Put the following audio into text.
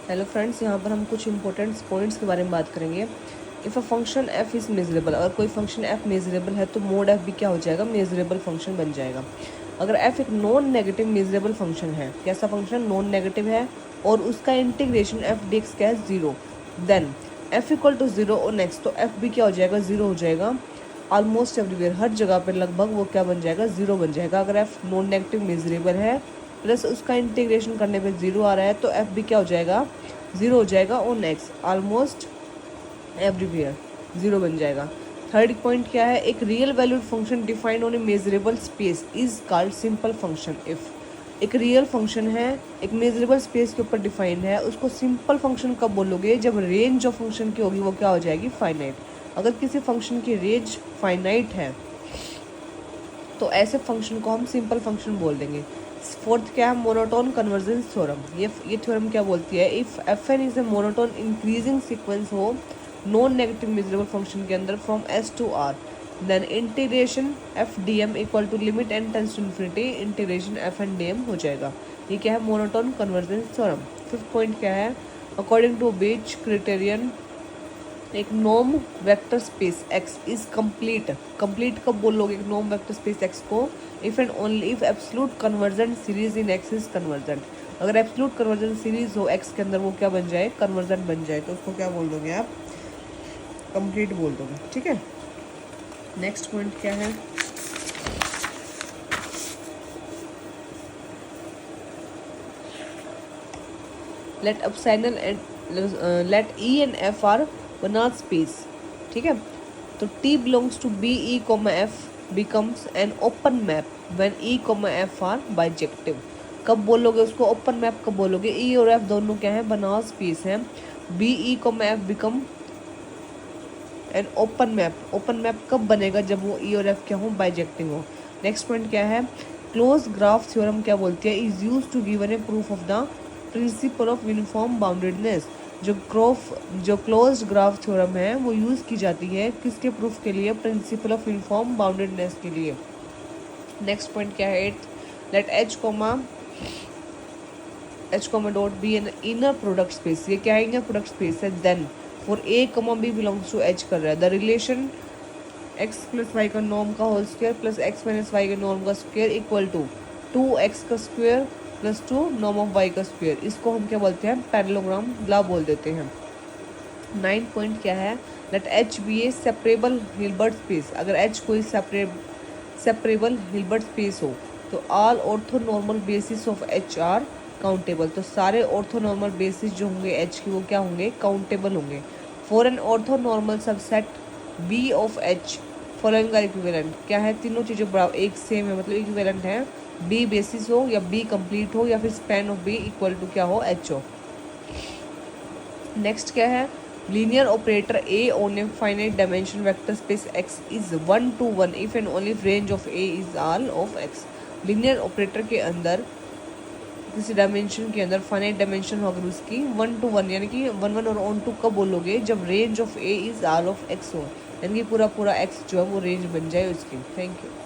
Hello friends, यहाँ पर हम कुछ इंपॉर्टेंट पॉइंट्स के बारे में बात करेंगे। If a function F is measurable, अगर कोई फंक्शन एफ मेजरेबल है तो मोड एफ भी क्या हो जाएगा, मेजरेबल फंक्शन बन जाएगा। अगर एफ एक नॉन नेगेटिव मेजरेबल फंक्शन है, कैसा फंक्शन नॉन नेगेटिव है और उसका इंटीग्रेशन एफ डी एक्स क्या है, zero, then F equal to zero और नेक्स्ट, तो एफ भी क्या हो जाएगा, ज़ीरो हो जाएगा। ऑलमोस्ट एवरीवेयर, हर जगह पर लगभग वो क्या बन जाएगा, ज़ीरो बन जाएगा। अगर एफ नॉन नेगेटिव मेजरेबल है प्लस उसका इंटीग्रेशन करने पे ज़ीरो आ रहा है तो एफ भी क्या हो जाएगा, ज़ीरो हो जाएगा। और नेक्स्ट ऑलमोस्ट एवरीवेयर ज़ीरो बन जाएगा। थर्ड पॉइंट क्या है, एक real valued function defined on A measurable space is called simple function. If एक रियल फंक्शन है, एक मेजरेबल स्पेस के ऊपर डिफाइंड है, उसको सिंपल फंक्शन कब बोलोगे, जब रेंज ऑफ फंक्शन की होगी वो क्या हो जाएगी, फाइनाइट। अगर किसी फंक्शन की रेंज फाइनाइट है तो ऐसे फंक्शन को हम सिंपल फंक्शन बोल देंगे। फोर्थ क्या है, मोनोटोन कन्वर्जेंस थ्योरम। ये थ्योरम क्या बोलती है, if F N is a monotone increasing sequence हो नॉन नेगेटिव मेजरेबल फंक्शन के अंदर from S to R, then integration F D M equal to limit N tends to infinity integration F N D M हो जाएगा। ये क्या है, monotone convergence theorem. Fifth point क्या है, अकॉर्डिंग टू बीच क्रिटेरियन एक norm vector space X is complete. Complete कब बोलोगे एक नॉर्म वेक्टर स्पेस एक्स को, if and only if absolute convergent series in x is convergent. अगर absolute convergent series हो x के अंदर वो क्या बन जाए, कन्वर्जेंट बन जाए, तो उसको क्या बोल दोगे आप, कंप्लीट बोल दोगे। ठीक है, नेक्स्ट पॉइंट क्या है, let epsilon and let E and F are Banach space. ठीक है, तो T belongs to B E comma F becomes an open map when E comma F are bijective. कब बोलोगे उसको, ओपन मैप कब बोलोगे, ई और एफ दोनों क्या है, बनार्ड स्पेस है। B E comma F become an open map. Open map कब बनेगा, जब वो ई और एफ क्या हो, बाइजेक्टिव हो। नेक्स्ट पॉइंट क्या है, क्लोज ग्राफ थ्योरम क्या बोलती है, is use to given a proof of the principle of uniform boundedness. जो क्लोज ग्राफ थ्योरम है वो यूज़ की जाती है किसके प्रूफ के लिए, प्रिंसिपल ऑफ यूनिफॉर्म बाउंडेडनेस के लिए। नेक्स्ट पॉइंट क्या है, at let H comma dot be an inner product space. ये क्या है, इनर प्रोडक्ट स्पेस है। Then for A comma B belongs to H कर रहा है, the relation X plus Y का नॉर्म का whole square plus X minus Y का नॉर्म का स्क्वायर इक्वल टू 2x का square plus 2 norm of Y का स्क्वायर। इसको हम क्या बोलते हैं, पैरेललोग्राम ला बोल देते हैं। 9 पॉइंट क्या है, लेट एच बी ए सेपरेबल हिल्बर्ट स्पेस। अगर एच कोई सेपरेबल हिल्बर्ट स्पेस हो तो all orthonormal basis of H R countable. तो सारे ऑर्थोनॉर्मल बेसिस जो होंगे एच की वो क्या होंगे, काउंटेबल होंगे। For an orthonormal subset B of H following का इक्विवेलेंट क्या है, तीनों चीज़ें बराबर एक सेम है, मतलब इक्विवेलेंट है। बी बेसिस हो या बी कंप्लीट हो या फिर span of B equal to क्या हो, एच हो। नेक्स्ट क्या है, linear operator A on a finite dimension vector space X is 1 to 1 if and only range of A is all of X. Linear operator के अंदर किसी dimension के अंदर फाइनाइट डायमेंशन हो अगर उसकी 1 to 1 यानी कि 1 और ऑन टू कब बोलोगे, जब range of A is all of x हो, यानी कि पूरा एक्स जो है वो रेंज बन जाए उसकी। Thank you.